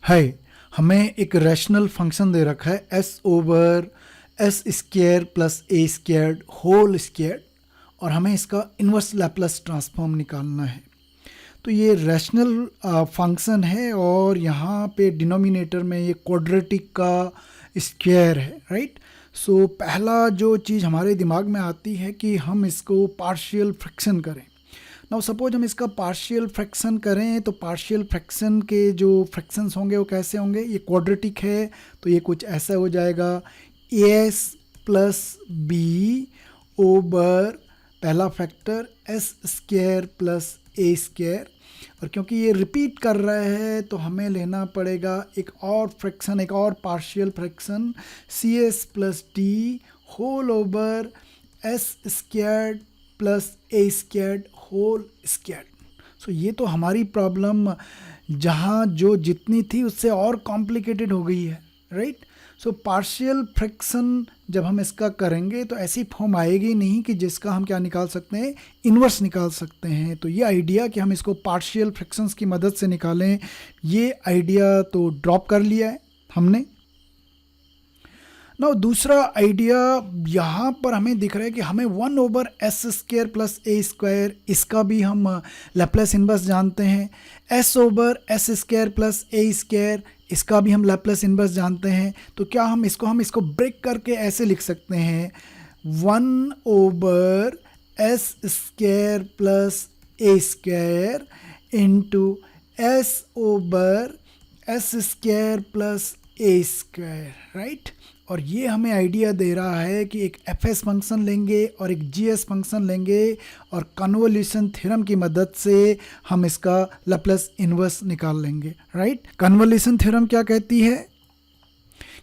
है, हमें एक रैशनल फंक्शन दे रखा है s over s square plus ए स्क्वायर होल स्क्वायर, और हमें इसका इन्वर्स लैप्लस ट्रांसफॉर्म निकालना है। तो ये रैशनल फंक्शन है और यहाँ पे डिनोमिनेटर में ये क्वाड्रेटिक का स्क्वायर है, राइट। सो पहला जो चीज़ हमारे दिमाग में आती है कि हम इसको पार्शियल फ्रैक्शन करें। नाउ सपोज हम इसका पार्शियल फ्रैक्शन करें तो पार्शियल फ्रैक्शन के जो फ्रैक्शंस होंगे वो कैसे होंगे, ये क्वाड्रेटिक है तो ये कुछ ऐसा हो जाएगा एस प्लस बी ओवर पहला फैक्टर एस स्क्वायर प्लस ए स्क्वायर, और क्योंकि ये रिपीट कर रहा है तो हमें लेना पड़ेगा एक और फ्रैक्शन, एक और partial fraction c s plus d whole over s square plus ए स्क्वायर होल स्क्वायर। सो ये तो हमारी प्रॉब्लम जहाँ जो जितनी थी उससे और कॉम्प्लिकेटेड हो गई है, राइट। सो पार्शियल फ्रैक्शन जब हम इसका करेंगे तो ऐसी फॉर्म आएगी नहीं कि जिसका हम क्या निकाल सकते हैं, इन्वर्स निकाल सकते हैं। तो ये आइडिया कि हम इसको पार्शियल फ्रैक्शंस की मदद से निकालें, ये आइडिया तो ड्रॉप कर लिया है हमने। नाउ दूसरा आइडिया यहाँ पर हमें दिख रहा है कि हमें 1 ओवर एस स्क्वायर प्लस ए स्क्वायर, इसका भी हम लैप्लस इन्वर्स जानते हैं। S over s square plus ए स्क्वायर, इसका भी हम लैप्लस इन्वर्स जानते हैं। तो क्या हम इसको ब्रेक करके ऐसे लिख सकते हैं 1 ओवर एस स्क्वायर प्लस ए square into s over s square plus ए स्क्वायर, राइट। और ये हमें आइडिया दे रहा है कि एक एफ एस फंक्शन लेंगे और एक जी एस फंक्शन लेंगे और कन्वोल्यूशन थ्योरम की मदद से हम इसका लैप्लस इन्वर्स निकाल लेंगे, राइट। कन्वोल्यूशन थ्योरम क्या कहती है?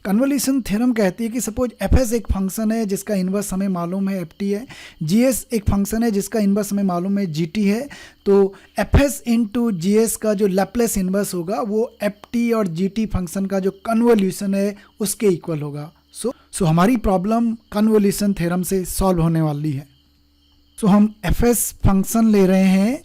कन्वोल्यूशन थ्योरम कहती है कि सपोज एफ एस एक फंक्शन है जिसका इन्वर्स हमें मालूम है एफ टी है, जी एस एक फंक्शन है जिसका इन्वर्स हमें मालूम है जी टी है। तो F s into g S का जो लैप्लस इन्वर्स होगा वो एफ टी और जी टी फंक्शन का जो कन्वोल्यूशन है उसके इक्वल होगा। सो हमारी प्रॉब्लम कन्वोल्यूशन थ्योरम से सॉल्व होने वाली है। सो हम एफ एस फंक्शन ले रहे हैं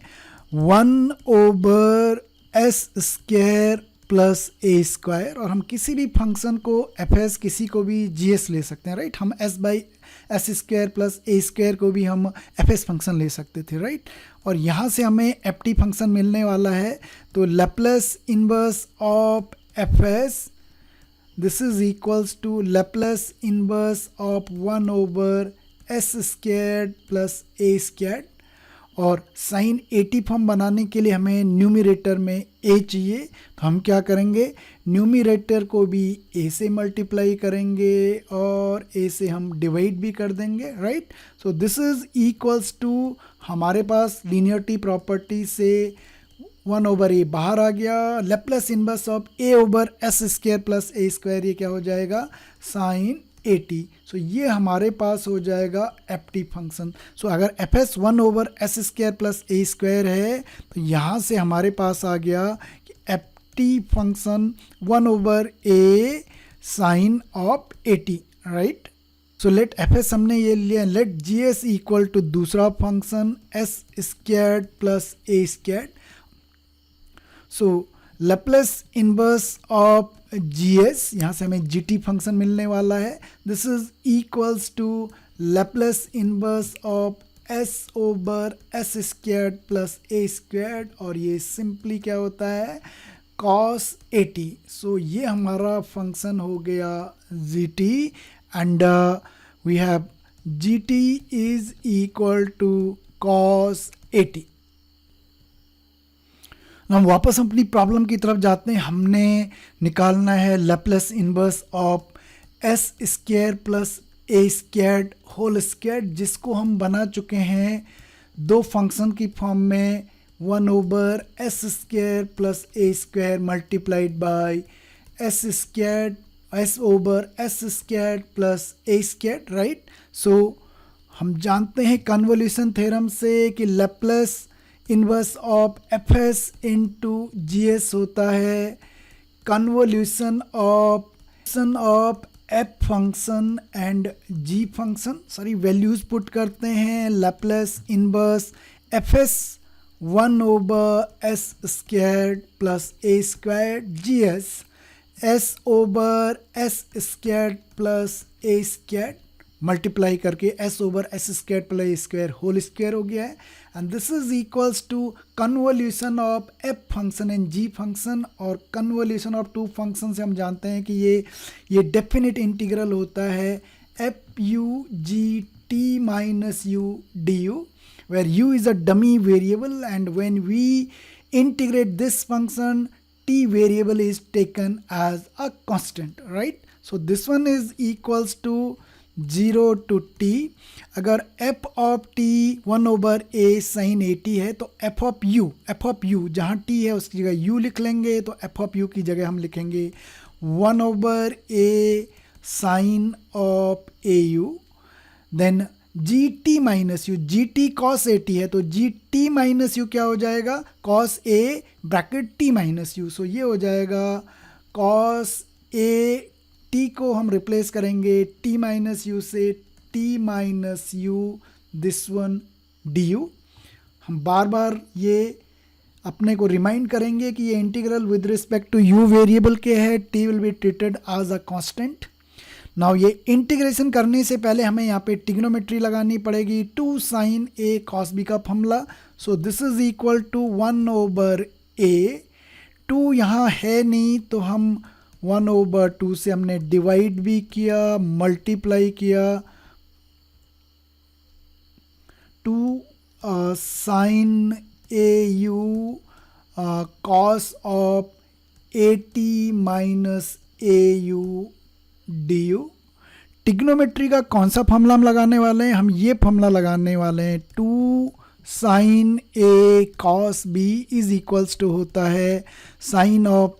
1 ओवर एस स्क्वायर प्लस ए स्क्वायर, और हम किसी भी फंक्शन को एफ एस किसी को भी जी एस ले सकते हैं, राइट। हम S by S square plus A square को भी हम एफ एस फंक्शन ले सकते थे, राइट। और यहाँ से हमें एफ टी फंक्शन मिलने वाला है। तो Laplace inverse of f S, this is equals to Laplace inverse of 1 over s squared plus a squared। और साइन 80 फॉर्म बनाने के लिए हमें न्यूमरेटर में a चाहिए, तो हम क्या करेंगे, न्यूमरेटर को भी a से मल्टीप्लाई करेंगे और a से हम डिवाइड भी कर देंगे, right. So this is equals to, हमारे पास लीनियरिटी प्रॉपर्टी से 1 ओवर ए बाहर आ गया, Laplace inverse of A over s square plus A square, ये क्या हो जाएगा, साइन 80। सो ये हमारे पास हो जाएगा एफ टी फंक्शन। सो अगर f s 1 over s square plus ए स्क्वायर है तो यहाँ से हमारे पास आ गया कि f t function 1 over a sine of 80, right. So let f s हमने ये लिया, let g s equal to दूसरा function s square plus A square. So Laplace inverse of g s, यहाँ से हमें जी टी फंक्शन मिलने वाला है। This is equals to Laplace inverse of S over s square plus A square, और ये simply क्या होता है, cos 80। सो ये हमारा फंक्शन हो गया G T, and we have G T is equal to cos 80। हम वापस अपनी प्रॉब्लम की तरफ जाते हैं। हमने निकालना है Laplace inverse of S square plus A square whole square, जिसको हम बना चुके हैं दो फंक्शन की फॉर्म में 1 over s square plus A square multiplied by s square s over s square plus A square, right. So हम जानते हैं कन्वोल्यूशन थ्योरम से कि Laplace inverse of f s into g s होता है convolution of f function and g function, sorry values put करते हैं, Laplace inverse f s 1 over s squared plus a squared gs s over s squared plus a squared multiply करके s over s square plus ए square whole square हो गया है and this is equals to convolution of f function and g function. और convolution of two function से हम जानते हैं कि ये डेफिनेट इंटीग्रल होता है f u g t minus u du, where u is a dummy variable and when we integrate this function t variable is taken as a constant, right? So this one is equals to 0 to t। अगर f of t 1 over a sin a t है तो f of u जहाँ t है उसकी जगह u लिख लेंगे, तो f of u की जगह हम लिखेंगे 1 over a sin of a u। Then gt minus u, gt cos a t है तो gt माइनस यू क्या हो जाएगा, cos a bracket t minus u. So ये हो जाएगा cos a t को हम रिप्लेस करेंगे t माइनस यू से, t minus you this one du। हम बार बार ये अपने को रिमाइंड करेंगे कि ये integral with respect to u variable के है, t will be treated as a constant. Now ये इंटीग्रेशन करने से पहले हमें यहाँ पे ट्रिग्नोमेट्री लगानी पड़ेगी, 2 sin a cos b का formula. So this is equal to 1 over a, 2 यहाँ है नहीं तो हम 1 ओवर 2 से हमने डिवाइड भी किया, मल्टीप्लाई किया, 2 sin a u cos of a t minus a u du। Trigonometry का कौन सा फॉर्मूला हम लगाने वाले हैं, हम ये फॉर्मूला लगाने वाले हैं 2 sin a cos b is equals to होता है sine of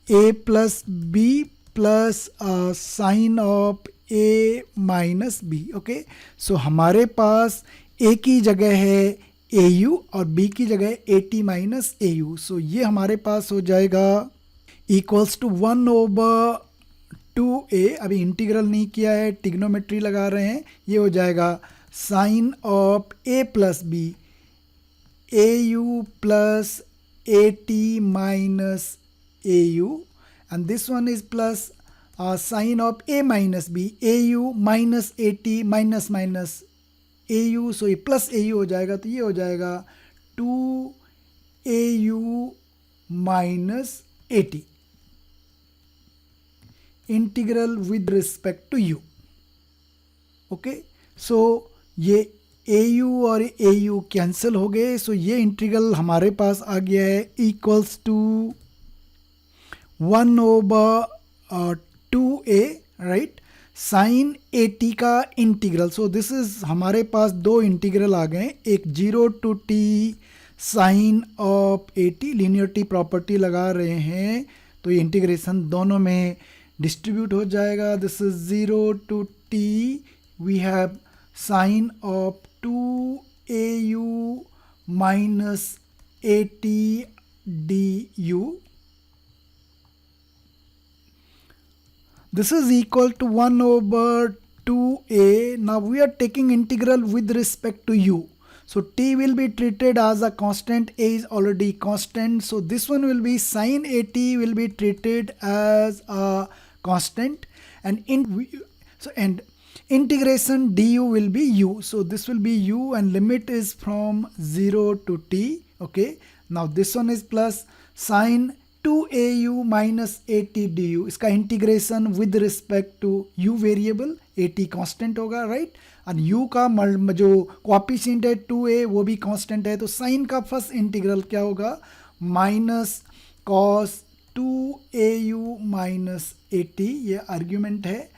a plus b plus sine of a minus b। Okay, so हमारे पास a की जगह है au और b की जगह a t माइनस au। सो ये हमारे पास हो जाएगा इक्वल्स टू 1 ओवर 2a, अभी इंटीग्रल नहीं किया है, टिग्नोमेट्री लगा रहे हैं, ये हो जाएगा sine of a plus b au plus a t minus au and this one is plus sin of a minus b au minus a t minus minus au, so ये प्लस au हो जाएगा, तो ये हो जाएगा 2 au minus a t integral with respect to u। Okay, so ये au और au cancel हो गए, सो ये इंटीग्रल हमारे पास आ गया है equals to 1 over 2a, right, sine a t का इंटीग्रल। सो दिस इज हमारे पास दो इंटीग्रल आ गए, एक 0 to t sine of a t, linearity property लगा रहे हैं तो ये इंटीग्रेशन दोनों में डिस्ट्रीब्यूट हो जाएगा। This is 0 to t, we have sine of 2au minus a t du। This is equal to 1 over 2a. Now we are taking integral with respect to u. So t will be treated as a constant, a is already constant. So this one will be sin a t will be treated as a constant and integration du will be u. So this will be u and limit is from 0 to t. Okay. Now this one is plus sin 2au minus at du, इसका integration with respect to u variable, at constant होगा, right, और u का जो coefficient है 2a वो भी constant है, तो साइन का फर्स्ट इंटीग्रल क्या होगा, minus cos 2au minus at, ये आर्ग्यूमेंट है,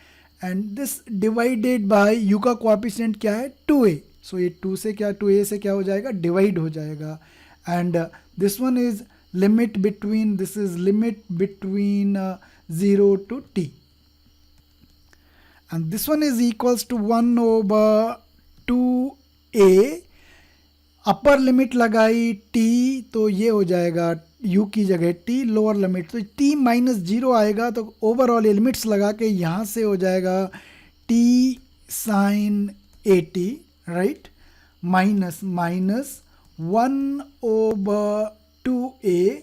and this divided by u का कोएफिशिएंट क्या है 2a, सो ये 2 से क्या 2a से क्या हो जाएगा, डिवाइड हो जाएगा, and this one is limit between, this is limit between 0 to t, and this one is equals to 1 over 2a, upper limit लगाई t तो ये हो जाएगा u की जगह t, लोअर लिमिट तो t माइनस 0 आएगा, तो ओवरऑल लिमिट्स लगा के यहाँ से हो जाएगा t sine a t, right, minus minus 1/2a,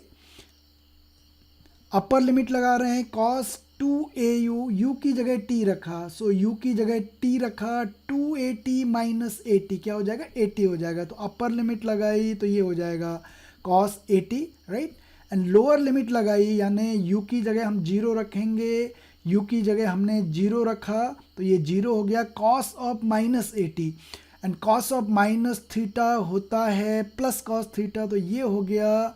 upper limit लगा रहे हैं cos 2au, u की जगह t रखा, सो u की जगह t रखा, 2at माइनस 80 क्या हो जाएगा, 80 हो जाएगा। तो अपर लिमिट लगाई तो ये हो जाएगा cos 80, right. And lower limit लगाई यानी u की जगह हम 0 रखेंगे, u की जगह हमने 0 रखा तो ये 0 हो गया cos of minus 80, and cos of minus theta होता है प्लस cos थीटा, तो ये हो गया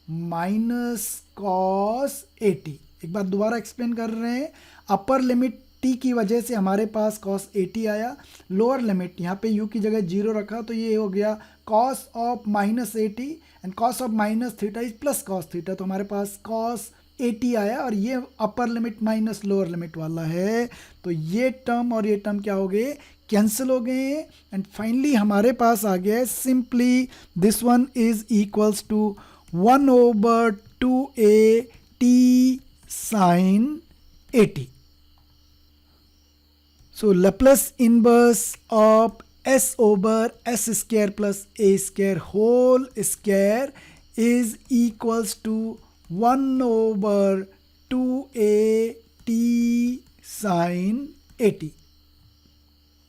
माइनस कॉस 80। एक बार दोबारा एक्सप्लेन कर रहे हैं, अपर लिमिट t की वजह से हमारे पास cos 80 आया, लोअर लिमिट यहाँ पे u की जगह 0 रखा तो ये हो गया cos of minus 80, and cos of minus theta is plus cos theta, तो हमारे पास cos 80 आया, और ये upper limit minus lower limit वाला है, तो ये टर्म और ये टर्म क्या हो गए, कैंसिल हो गए। एंड फाइनली हमारे पास आ गया simply this one is equals to 1/2a t sin 80. So Laplace inverse of s over s square plus a square whole square is equals to 1/2a t sin 80.